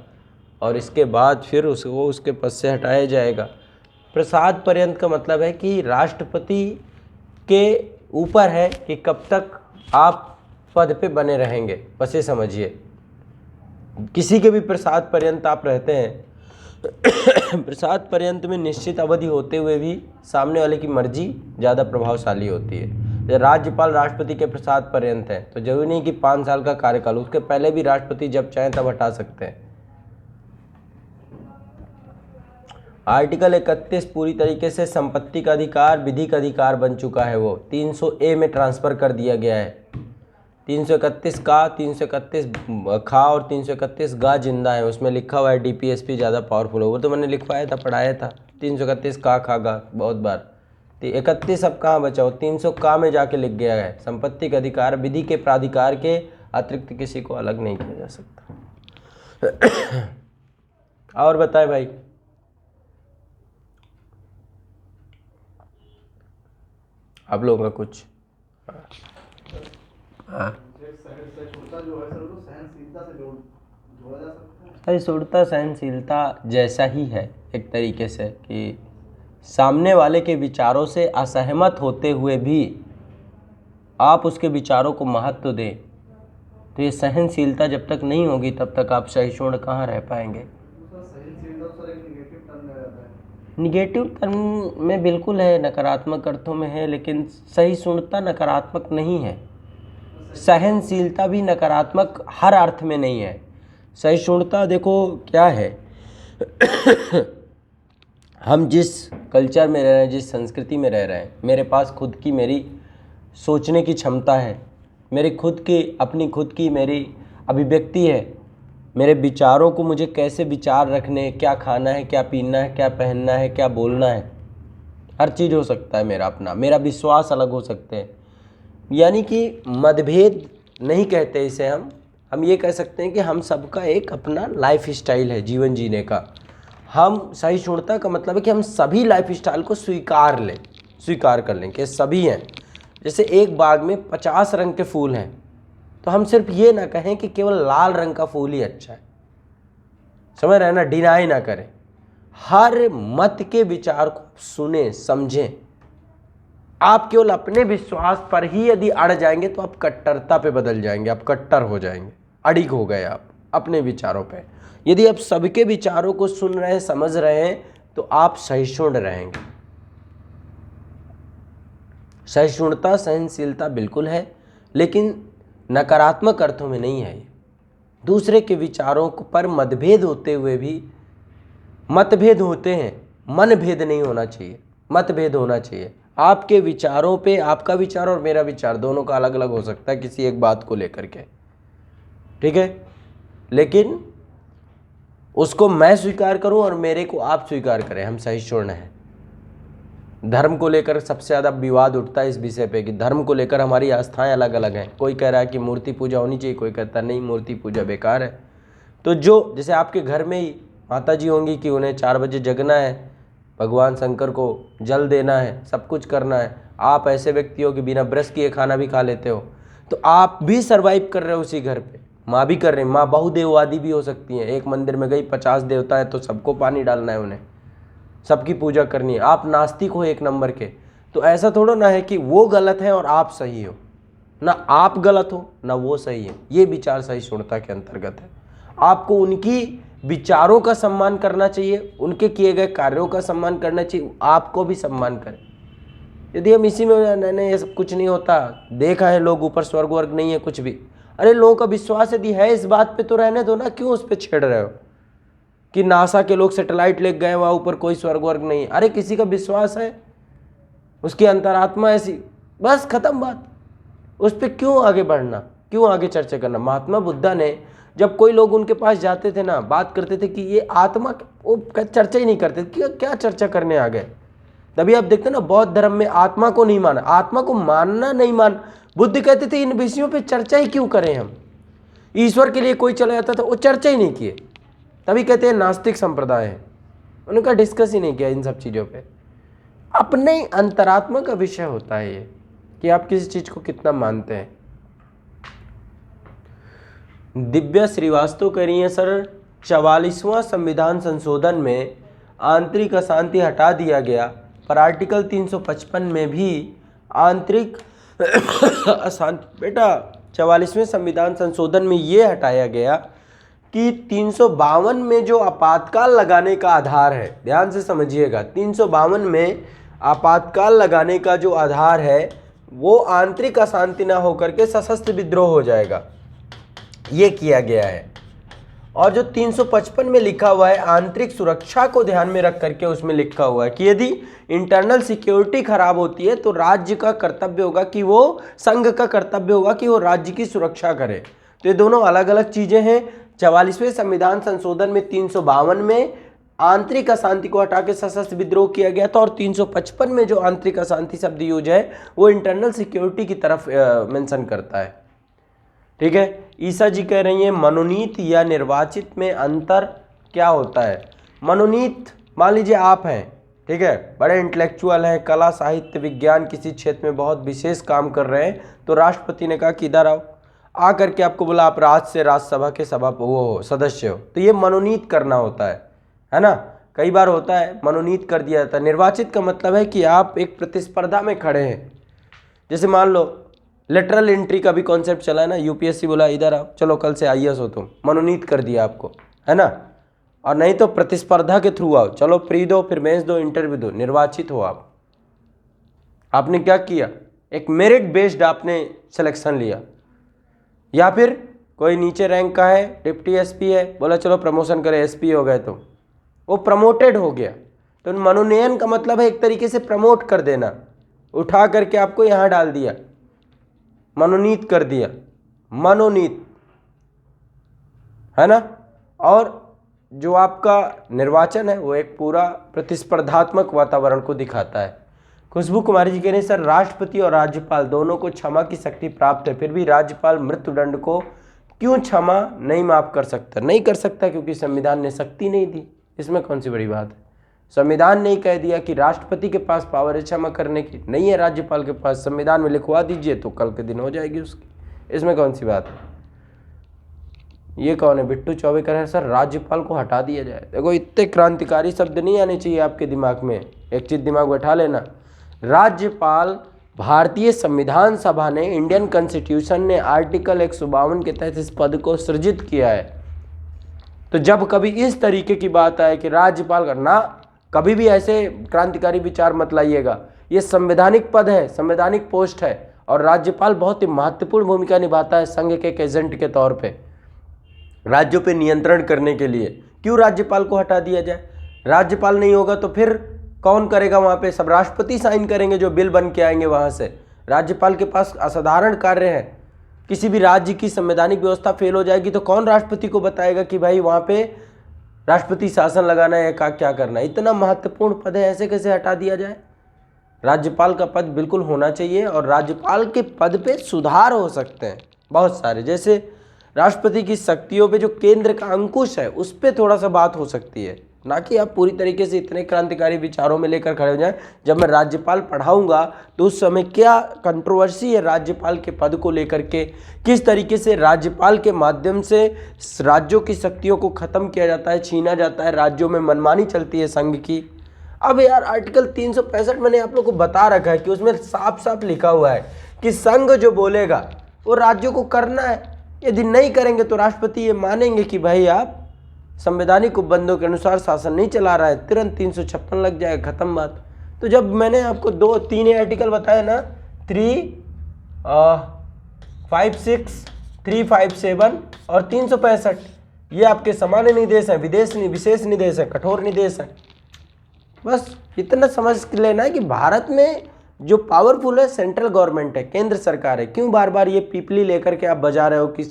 और इसके बाद फिर उसको उसके पद से हटाया जाएगा। प्रसाद पर्यंत का मतलब है कि राष्ट्रपति के ऊपर है कि कब तक आप पद पे बने रहेंगे, बस ये समझिए। किसी के भी प्रसाद पर्यंत आप रहते हैं प्रसाद पर्यंत में निश्चित अवधि होते हुए भी सामने वाले की मर्जी ज़्यादा प्रभावशाली होती है। जब राज्यपाल राष्ट्रपति के प्रसाद पर्यंत है तो जरूरी नहीं कि 5 साल का कार्यकाल, उसके पहले भी राष्ट्रपति जब चाहें तब हटा सकते हैं। आर्टिकल 31 पूरी तरीके से संपत्ति का अधिकार विधिक अधिकार बन चुका है, वो 300A में ट्रांसफ़र कर दिया गया है। 331 का 331 खा और 331 गा जिंदा है, उसमें लिखा हुआ है डीपीएसपी ज़्यादा पावरफुल हो। वो तो मैंने लिखवाया था, पढ़ाया था 331 का खा गा बहुत बार। 31 अब कहाँ बचा हो, 300 का में जाके लिख गया है संपत्ति का अधिकार विधि के प्राधिकार के अतिरिक्त किसी को अलग नहीं किया जा सकता। और बताएं भाई, आप लोगों का कुछ? हाँ, सहिष्णुता जो है सर वो सहनशीलता से जोड़ा जा सकता है। सहिष्णुता सहनशीलता जैसा ही है एक तरीके से, कि सामने वाले के विचारों से असहमत होते हुए भी आप उसके विचारों को महत्व दें, तो ये सहनशीलता जब तक नहीं होगी तब तक आप सहिष्णु कहाँ रह पाएंगे। सहनशीलता सर एक निगेटिव टर्म में रहता है। निगेटिव टर्म में बिल्कुल है, नकारात्मक अर्थों में है, लेकिन सहिष्णुता नकारात्मक नहीं है। सहनशीलता भी नकारात्मक हर अर्थ में नहीं है। सहिष्णुता देखो क्या है हम जिस कल्चर में रह रहे हैं, जिस संस्कृति में रह रहे हैं, मेरे पास खुद की मेरी सोचने की क्षमता है, मेरी खुद की अपनी खुद की मेरी अभिव्यक्ति है, मेरे विचारों को मुझे कैसे विचार रखने, क्या खाना है, क्या पीना है, क्या पहनना है, क्या बोलना है, हर चीज़ हो सकता है मेरा अपना, मेरा विश्वास अलग हो सकते हैं। यानी कि मतभेद नहीं कहते इसे, हम ये कह सकते हैं कि हम सबका एक अपना लाइफ स्टाइल है जीवन जीने का। हम सहिष्णुता का मतलब है कि हम सभी लाइफ स्टाइल को स्वीकार कर लें कि सभी हैं। जैसे एक बाग में 50 रंग के फूल हैं तो हम सिर्फ ये ना कहें कि केवल लाल रंग का फूल ही अच्छा है, समझ रहे हैं ना, डिनाई ना करें। हर मत के विचार को सुने समझें। आप केवल अपने विश्वास पर ही यदि अड़ जाएंगे तो आप कट्टरता पे बदल जाएंगे, आप कट्टर हो जाएंगे, अड़िग हो गए आप अपने विचारों पे। यदि आप सबके विचारों को सुन रहे हैं, समझ रहे हैं, तो आप सहिष्णु रहेंगे। सहिष्णुता सहनशीलता बिल्कुल है, लेकिन नकारात्मक अर्थों में नहीं है। ये दूसरे के विचारों पर मतभेद होते हुए भी, मतभेद होते हैं, मनभेद नहीं होना चाहिए, मतभेद होना चाहिए। आपके विचारों पे, आपका विचार और मेरा विचार दोनों का अलग अलग हो सकता है किसी एक बात को लेकर के, ठीक है, लेकिन उसको मैं स्वीकार करूं और मेरे को आप स्वीकार करें, हम सहिष्णु हैं। धर्म को लेकर सबसे ज़्यादा विवाद उठता है इस विषय पे कि धर्म को लेकर हमारी आस्थाएं अलग अलग हैं। कोई कह रहा है कि मूर्ति पूजा होनी चाहिए, कोई कहता है नहीं मूर्ति पूजा बेकार है। तो जो जैसे आपके घर में ही माता जी होंगी कि उन्हें 4 बजे जगना है, भगवान शंकर को जल देना है, सब कुछ करना है, आप ऐसे व्यक्ति हो कि बिना ब्रश किए खाना भी खा लेते हो, तो आप भी सर्वाइव कर रहे हो उसी घर पे। माँ भी कर रहे हैं, माँ बहुदेववादी भी हो सकती हैं। एक मंदिर में गई 50 देवता है तो सबको पानी डालना है, उन्हें सबकी पूजा करनी है। आप नास्तिक हो एक नंबर के, तो ऐसा थोड़ा ना है कि वो गलत है और आप सही हो, ना आप गलत हो ना वो सही है। ये विचार सहिष्णुता के अंतर्गत है। आपको उनकी विचारों का सम्मान करना चाहिए, उनके किए गए कार्यों का सम्मान करना चाहिए, आपको भी सम्मान करें। यदि हम इसी में नहीं ये सब कुछ नहीं होता, देखा है लोग ऊपर स्वर्ग वर्ग नहीं है कुछ भी, अरे लोगों का विश्वास यदि है इस बात पे तो रहने दो ना, क्यों उस पर छेड़ रहे हो कि नासा के लोग सैटेलाइट ले गए वहाँ ऊपर कोई स्वर्ग वर्ग नहीं है। अरे किसी का विश्वास है, उसकी अंतरात्मा ऐसी, बस खत्म बात, उस पर क्यों आगे बढ़ना। क्यों आगे चर्चा करना। महात्मा बुद्धा ने जब कोई लोग उनके पास जाते थे ना, बात करते थे कि ये आत्मा, वो चर्चा ही नहीं करते कि क्या चर्चा करने आ गए। तभी आप देखते ना बौद्ध धर्म में आत्मा को नहीं माना, आत्मा को मानना नहीं मान। बुद्ध कहते थे इन विषयों पे चर्चा ही क्यों करें हम। ईश्वर के लिए कोई चला जाता था, वो चर्चा ही नहीं किए, तभी कहते हैं नास्तिक संप्रदाय है। उनका डिस्कस ही नहीं किया इन सब चीज़ों पे। अपने अंतरात्मा का विषय होता है ये कि आप किसी चीज़ को कितना मानते हैं। दिव्या श्रीवास्तव कह रही हैं सर 44वां संविधान संशोधन में आंतरिक अशांति हटा दिया गया, पर आर्टिकल 355 में भी आंतरिक अशांति। बेटा 44वें संविधान संशोधन में ये हटाया गया कि 352 में जो आपातकाल लगाने का आधार है, ध्यान से समझिएगा, 352 में आपातकाल लगाने का जो आधार है वो आंतरिक अशांति ना होकर के सशस्त्र विद्रोह हो जाएगा, ये किया गया है। और जो 355 में लिखा हुआ है आंतरिक सुरक्षा को ध्यान में रख करके उसमें लिखा हुआ है कि यदि इंटरनल सिक्योरिटी खराब होती है तो राज्य का कर्तव्य होगा कि वो, संघ का कर्तव्य होगा कि वो राज्य की सुरक्षा करे। तो ये दोनों अलग अलग चीज़ें हैं। 44वें संविधान संशोधन में 352 में आंतरिक अशांति को हटा के सशस्त्र विद्रोह किया गया था, और 355 में जो आंतरिक अशांति शब्द यूज है वो इंटरनल सिक्योरिटी की तरफ मेंशन करता है। ठीक है। ईसा जी कह रही हैं मनोनीत या निर्वाचित में अंतर क्या होता है। मनोनीत, मान लीजिए आप हैं, ठीक है, बड़े इंटेलेक्चुअल हैं, कला साहित्य विज्ञान किसी क्षेत्र में बहुत विशेष काम कर रहे हैं, तो राष्ट्रपति ने कहा कि इधर आओ, आ करके आपको बोला आप राज्यसभा के सदस्य हो, तो ये मनोनीत करना होता है ना। कई बार होता है मनोनीत कर दिया जाता है। निर्वाचित का मतलब है कि आप एक प्रतिस्पर्धा में खड़े हैं। जैसे मान लो लेटरल एंट्री का भी कॉन्सेप्ट चला है ना, यूपीएससी बोला इधर आओ, चलो कल से आईएएस हो तुम, मनोनीत कर दिया आपको, है ना। और नहीं तो प्रतिस्पर्धा के थ्रू आओ, चलो प्री दो, फिर मेंस दो, इंटरव्यू दो, निर्वाचित हो आप। आपने क्या किया, एक मेरिट बेस्ड आपने सिलेक्शन लिया। या फिर कोई नीचे रैंक का है, डिप्टी एसपी है, बोला चलो प्रमोशन करे, एसपी हो गए, तो वो प्रमोटेड हो गया। तो मनोनयन का मतलब है एक तरीके से प्रमोट कर देना, उठा करके आपको यहाँ डाल दिया, मनोनीत कर दिया, मनोनीत, है ना। और जो आपका निर्वाचन है वो एक पूरा प्रतिस्पर्धात्मक वातावरण को दिखाता है। खुशबू कुमारी जी कह रहे हैं सर राष्ट्रपति और राज्यपाल दोनों को क्षमा की शक्ति प्राप्त है, फिर भी राज्यपाल मृत्युदंड को क्यों क्षमा नहीं माफ कर सकता। नहीं कर सकता क्योंकि संविधान ने शक्ति नहीं दी। इसमें कौन सी बड़ी बात है। संविधान ने कह दिया कि राष्ट्रपति के पास पावर है क्षमा करने की, नहीं है राज्यपाल के पास। संविधान में लिखवा दीजिए तो कल के दिन हो जाएगी उसकी, इसमें कौन सी बात है। ये कौन है, बिट्टू चौबे कह रहे हैं सर राज्यपाल को हटा दिया जाए। देखो इतने क्रांतिकारी शब्द नहीं आने चाहिए आपके दिमाग में, एक चीज दिमाग बैठा लेना। राज्यपाल भारतीय संविधान सभा ने, इंडियन कॉन्स्टिट्यूशन ने आर्टिकल 152 के तहत इस पद को सृजित किया है। तो जब कभी इस तरीके की बात आए कि राज्यपाल करना, कभी भी ऐसे क्रांतिकारी विचार मत लाइएगा। ये संवैधानिक पद है, संवैधानिक पोस्ट है, और राज्यपाल बहुत ही महत्वपूर्ण भूमिका निभाता है संघ के एक एजेंट के तौर पे, राज्यों पे नियंत्रण करने के लिए। क्यों राज्यपाल को हटा दिया जाए। राज्यपाल नहीं होगा तो फिर कौन करेगा वहाँ पे, सब राष्ट्रपति साइन करेंगे जो बिल बन के आएंगे वहाँ से। राज्यपाल के पास असाधारण कार्य है। किसी भी राज्य की संवैधानिक व्यवस्था फेल हो जाएगी तो कौन राष्ट्रपति को बताएगा कि भाई वहाँ पे राष्ट्रपति शासन लगाना है या क्या करना है। इतना महत्वपूर्ण पद है, ऐसे कैसे हटा दिया जाए। राज्यपाल का पद बिल्कुल होना चाहिए, और राज्यपाल के पद पे सुधार हो सकते हैं बहुत सारे। जैसे राष्ट्रपति की शक्तियों पे जो केंद्र का अंकुश है उस पर थोड़ा सा बात हो सकती है, ना कि आप पूरी तरीके से इतने क्रांतिकारी विचारों में लेकर खड़े हो जाएं। जब मैं राज्यपाल पढ़ाऊंगा तो उस समय क्या कंट्रोवर्सी है राज्यपाल के पद को लेकर के, किस तरीके से राज्यपाल के माध्यम से राज्यों की शक्तियों को खत्म किया जाता है, छीना जाता है, राज्यों में मनमानी चलती है संघ की। अब यार आर्टिकल 365 मैंने आप लोग को बता रखा है कि उसमें साफ साफ लिखा हुआ है कि संघ जो बोलेगा वो राज्यों को करना है। यदि नहीं करेंगे तो राष्ट्रपति ये मानेंगे कि भाई आप संवैधानिक उपबंधों के अनुसार शासन नहीं चला रहा है, तुरंत 356 लग जाएगा, खत्म बात। तो जब मैंने आपको 2-3 आर्टिकल बताया ना, 356, 357 और 365, ये आपके सामान्य निर्देश हैं, विशेष निर्देश हैं, कठोर निर्देश हैं। बस इतना समझ लेना है कि भारत में जो पावरफुल है सेंट्रल गवर्नमेंट है, केंद्र सरकार है। क्यों बार बार ये पीपली लेकर के आप बजा रहे हो कि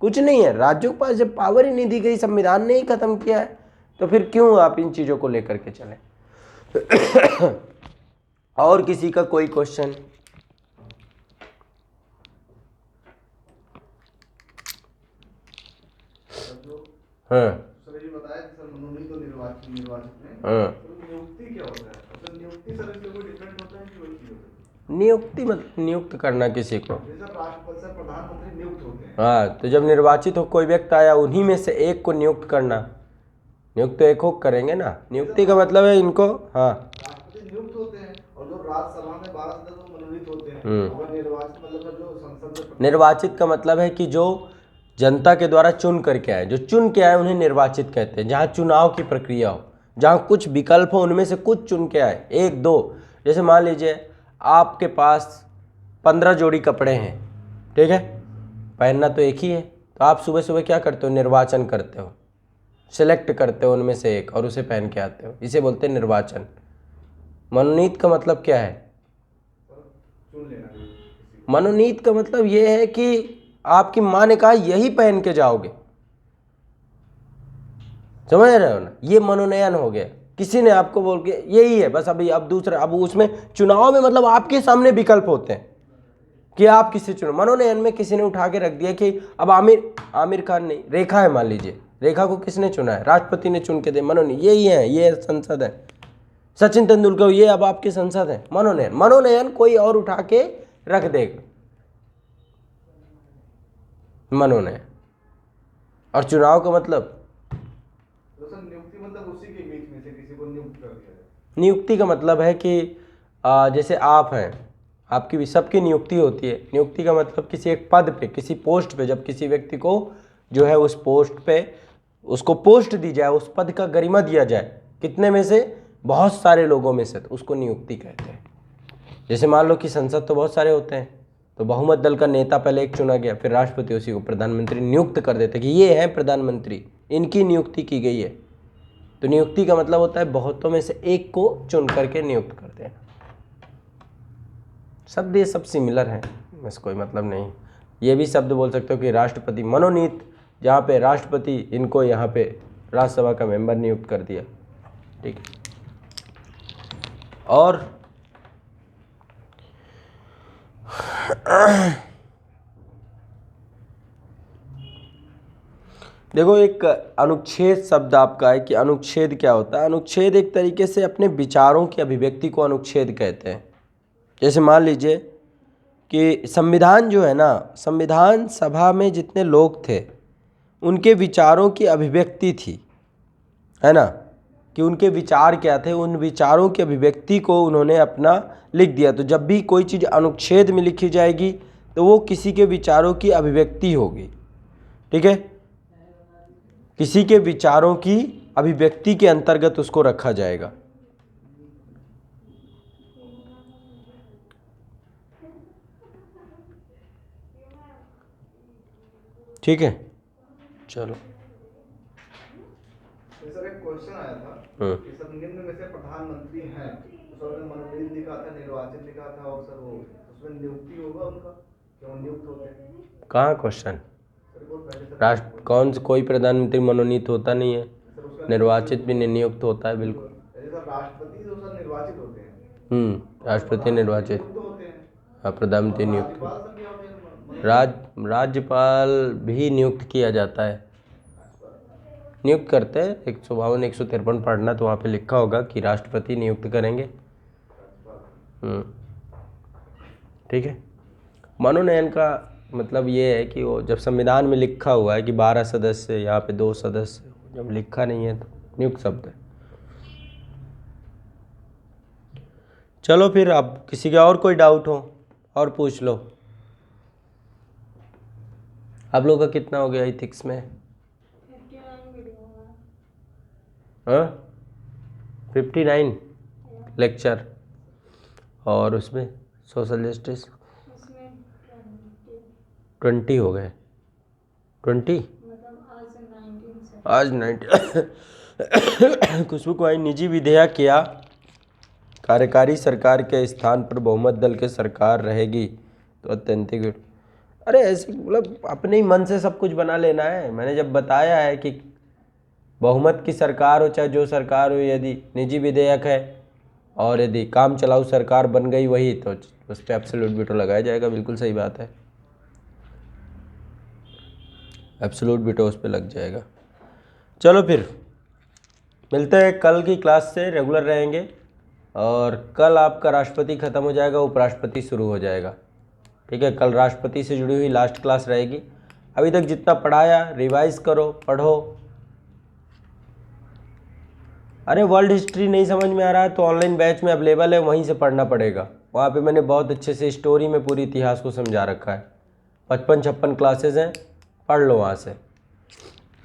कुछ नहीं है। राज्यों के पास जब पावर ही नहीं दी गई, संविधान ने ही खत्म किया है, तो फिर क्यों आप इन चीजों को लेकर के चले। और किसी का कोई क्वेश्चन? हाँ सर ये बताया कि सर मनोनीत और निर्वाचित में हाँ। तो नियुक्ति क्या होता है? सर नियुक्ति सर इससे कोई डिफरेंट होता है कि वही चीज होता है? नियुक्ति मतलब नियुक्त करना किसी को। जैसे राष्ट्रपति से प्रधानमंत्री नियुक्त होते हैं। हाँ, तो जब निर्वाचित हो कोई व्यक्ति आया, उन्हीं में से एक को नियुक्त करना। नियुक्त तो एक हो करेंगे ना। नियुक्ति का मतलब है इनको, हाँ राष्ट्रपति नियुक्त होते हैं और जो राज्यसभा में 12 सदस्य मनोनीत होते हैं। और निर्वाचित मतलब जो संसद में निर्वाचित का मतलब है कि जो जनता के द्वारा चुन करके आए, जो चुन के आए उन्हें निर्वाचित कहते हैं। जहाँ चुनाव की प्रक्रिया हो, जहाँ कुछ विकल्प हो, उनमें से कुछ चुन के आए, एक दो। जैसे मान लीजिए आपके पास 15 जोड़ी कपड़े हैं, ठीक है, पहनना तो एक ही है, तो आप सुबह सुबह क्या करते हो, निर्वाचन करते हो, सिलेक्ट करते हो उनमें से एक और उसे पहन के आते हो, इसे बोलते हैं निर्वाचन। मनोनीत का मतलब क्या है? चुन लेना। मनोनीत का मतलब ये है कि आपकी माँ ने कहा यही पहन के जाओगे, समझ रहे हो ना, ये मनोनयन हो गया। किसी ने आपको बोल के यही है बस, अभी अब दूसरा, अब उसमें चुनाव में मतलब आपके सामने विकल्प होते हैं कि आप किसे चुनो। मनोनयन में किसी ने उठा के रख दिया कि अब आमिर खान नहीं, रेखा है, मान लीजिए रेखा को किसने चुना है, राष्ट्रपति ने चुन के दे, मनोनयन यही है, ये संसद है। सचिन तेंदुलकर ये अब आपकी संसद है, मनोनयन। मनोनयन कोई और उठा के रख देगा, मनोनयन। और चुनाव का मतलब, तो सर नियुक्ति मतलब उसी के बीच में से किसी को नियुक्त कर दिया जाए। नियुक्ति का मतलब है कि जैसे आप हैं, आपकी भी सबकी नियुक्ति होती है। नियुक्ति का मतलब किसी एक पद पे, किसी पोस्ट पे, जब किसी व्यक्ति को जो है उस पोस्ट पे उसको पोस्ट दी जाए, उस पद का गरिमा दिया जाए, कितने में से, बहुत सारे लोगों में से, तो उसको नियुक्ति कहते हैं। जैसे मान लो कि संसद तो बहुत सारे होते हैं, तो बहुमत दल का नेता पहले एक चुना गया, फिर राष्ट्रपति उसी को प्रधानमंत्री नियुक्त कर देते कि ये हैं प्रधानमंत्री, इनकी नियुक्ति की गई है। तो नियुक्ति का मतलब होता है बहुतों में से एक को चुन करके नियुक्त कर देना। शब्द ये सब सिमिलर हैं, इसमें कोई मतलब नहीं। ये भी शब्द बोल सकते हो कि राष्ट्रपति मनोनीत, जहाँ पे राष्ट्रपति इनको यहाँ पे राज्यसभा का मेंबर नियुक्त कर दिया, ठीक है। और देखो, एक अनुच्छेद शब्द आपका है कि अनुच्छेद क्या होता है। अनुच्छेद एक तरीके से अपने विचारों की अभिव्यक्ति को अनुच्छेद कहते हैं। जैसे मान लीजिए कि संविधान जो है ना, संविधान सभा में जितने लोग थे उनके विचारों की अभिव्यक्ति थी, है ना, कि उनके विचार क्या थे, उन विचारों की अभिव्यक्ति को उन्होंने अपना लिख दिया। तो जब भी कोई चीज़ अनुच्छेद में लिखी जाएगी तो वो किसी के विचारों की अभिव्यक्ति होगी, ठीक है, किसी के विचारों की अभिव्यक्ति के अंतर्गत उसको रखा जाएगा। ठीक है, चलो। सर एक क्वेश्चन आया था कि सर निम्न में से प्रधानमंत्री हैं, तो सर मनोनीत लिखा था, निर्वाचित लिखा था, और सर वो उसमें नियुक्ति होगा उनका, क्यों नियुक्त होते हैं? कहाँ क्वेश्चन? सर बहुत पहले सर राष्ट्र कौन, कोई प्रधानमंत्री मनोनीत होता नहीं है, निर्वाचित भी नियुक्त होता है, बिल्कुल। सर राष्ट्रपति जो सर निर्वाचित होते हैं, राष्ट्रपति निर्वाचित, नियुक्त होते हैं, हाँ, प्रधानमंत्री नियुक्त। राज्यपाल सर क्या होते हैं? राज्यपाल भी नियुक्त किया जाता है, नियुक्त करते हैं। 152 153 पढ़ना तो वहाँ पे लिखा होगा कि राष्ट्रपति नियुक्त करेंगे। ठीक है। मनोनयन का मतलब ये है कि वो जब संविधान में लिखा हुआ है कि 12 सदस्य, यहाँ पे 2 सदस्य, जब लिखा नहीं है तो नियुक्त शब्द है। चलो फिर, अब किसी का और कोई डाउट हो और पूछ लो। आप लोगों का कितना हो गया इथिक्स में? 59 लेक्चर, और उसमें सोशल जस्टिस 20 हो गए। 20 आज 90 खुशबू को आई निजी विधेयक किया कार्यकारी सरकार के स्थान पर बहुमत दल की सरकार रहेगी तो अत्यंतिक। अरे ऐसे मतलब अपने ही मन से सब कुछ बना लेना है। मैंने जब बताया है कि बहुमत की सरकार हो चाहे जो सरकार हो, यदि निजी विधेयक है और यदि काम चलाऊ सरकार बन गई वही, तो उस पर एब्सोल्यूट वीटो लगाया जाएगा। बिल्कुल सही बात है, एब्सोल्यूट वीटो उस पर लग जाएगा। चलो फिर मिलते हैं कल की क्लास से, रेगुलर रहेंगे। और कल आपका राष्ट्रपति ख़त्म हो जाएगा, उपराष्ट्रपति शुरू हो जाएगा। ठीक है, कल राष्ट्रपति से जुड़ी हुई लास्ट क्लास रहेगी। अभी तक जितना पढ़ाया रिवाइज करो, पढ़ो। अरे वर्ल्ड हिस्ट्री नहीं समझ में आ रहा है तो ऑनलाइन बैच में अवेलेबल है, वहीं से पढ़ना पड़ेगा। वहाँ पे मैंने बहुत अच्छे से स्टोरी में पूरी इतिहास को समझा रखा है। 55-56 क्लासेज हैं, पढ़ लो वहाँ से।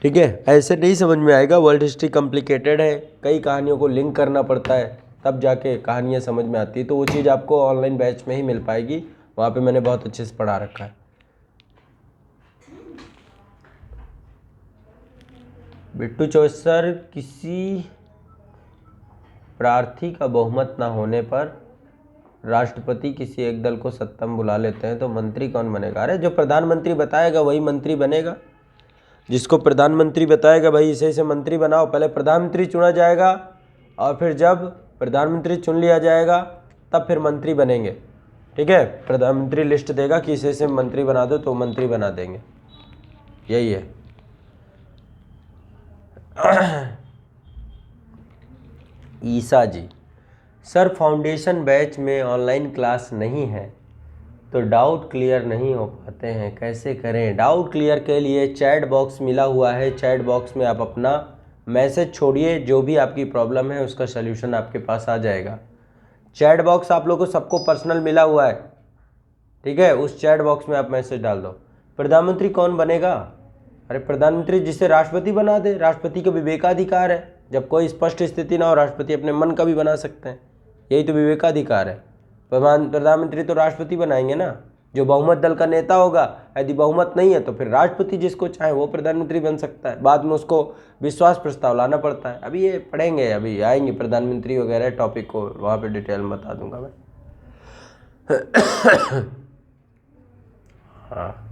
ठीक है, ऐसे नहीं समझ में आएगा। वर्ल्ड हिस्ट्री कॉम्प्लिकेटेड है, कई कहानियों को लिंक करना पड़ता है, तब जाके कहानियाँ समझ में आती है। तो वो चीज़ आपको ऑनलाइन बैच में ही मिल पाएगी, वहाँ पे मैंने बहुत अच्छे से पढ़ा रखा है। बिट्टू चौधरी सर, किसी प्रार्थी का बहुमत ना होने पर राष्ट्रपति किसी एक दल को सत्ता में बुला लेते हैं तो मंत्री कौन बनेगा? अरे जो प्रधानमंत्री बताएगा वही मंत्री बनेगा। जिसको प्रधानमंत्री बताएगा भाई इसे इसे मंत्री बनाओ, पहले प्रधानमंत्री चुना जाएगा और फिर जब प्रधानमंत्री चुन लिया जाएगा तब फिर मंत्री बनेंगे। ठीक है, प्रधानमंत्री लिस्ट देगा कि इसे इसे मंत्री बना दो तो मंत्री बना देंगे, यही है। ईसा जी, सर फाउंडेशन बैच में ऑनलाइन क्लास नहीं है तो डाउट क्लियर नहीं हो पाते हैं, कैसे करें? डाउट क्लियर के लिए चैट बॉक्स मिला हुआ है, चैट बॉक्स में आप अपना मैसेज छोड़िए, जो भी आपकी प्रॉब्लम है उसका सल्यूशन आपके पास आ जाएगा। चैट बॉक्स आप लोगों को सबको पर्सनल मिला हुआ है, ठीक है, उस चैट बॉक्स में आप मैसेज डाल दो। प्रधानमंत्री कौन बनेगा? अरे प्रधानमंत्री जिसे राष्ट्रपति बना दे, राष्ट्रपति का विवेकाधिकार है। जब कोई स्पष्ट स्थिति ना हो, राष्ट्रपति अपने मन का भी बना सकते हैं, यही तो विवेकाधिकार है। प्रधानमंत्री तो राष्ट्रपति बनाएंगे ना, जो बहुमत दल का नेता होगा। यदि बहुमत नहीं है तो फिर राष्ट्रपति जिसको चाहे वो प्रधानमंत्री बन सकता है, बाद में उसको विश्वास प्रस्ताव लाना पड़ता है। अभी ये पढ़ेंगे, अभी आएंगे प्रधानमंत्री वगैरह टॉपिक को, वहाँ पे डिटेल में बता दूंगा मैं। हाँ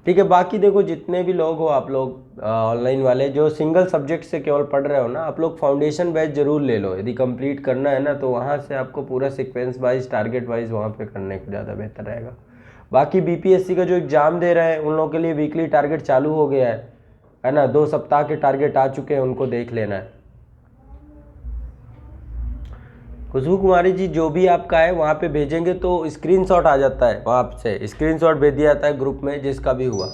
ठीक है, बाकी देखो जितने भी लोग हो आप लोग ऑनलाइन वाले जो सिंगल सब्जेक्ट से केवल पढ़ रहे हो ना, आप लोग फाउंडेशन बैच जरूर ले लो। यदि कंप्लीट करना है ना तो वहाँ से आपको पूरा सीक्वेंस वाइज टारगेट वाइज वहाँ पे करने को ज़्यादा बेहतर रहेगा। बाकी बीपीएससी का जो एग्ज़ाम दे रहे हैं उन लोगों के लिए वीकली टारगेट चालू हो गया है ना, 2 सप्ताह के टारगेट आ चुके हैं, उनको देख लेना है। खुशबू कुमारी जी, जो भी आपका है वहाँ पे भेजेंगे तो स्क्रीनशॉट आ जाता है, वहाँ से स्क्रीनशॉट भेज दिया जाता है ग्रुप में जिसका भी हुआ।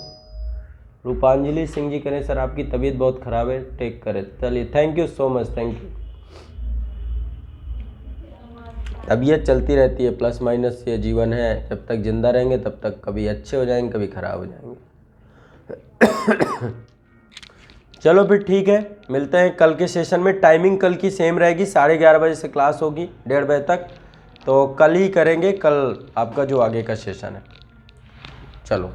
रूपांजलि सिंह जी कह रहे सर आपकी तबीयत बहुत ख़राब है, टेक करे। चलिए thank you so much, thank you. तबीयत चलती रहती है, प्लस माइनस ये जीवन है, जब तक जिंदा रहेंगे तब तक कभी अच्छे हो जाएंगे कभी ख़राब हो जाएंगे। चलो फिर ठीक है, मिलते हैं कल के सेशन में। टाइमिंग कल की सेम रहेगी, 11:30 बजे से क्लास होगी 1:30 बजे तक, तो कल ही करेंगे कल आपका जो आगे का सेशन है। चलो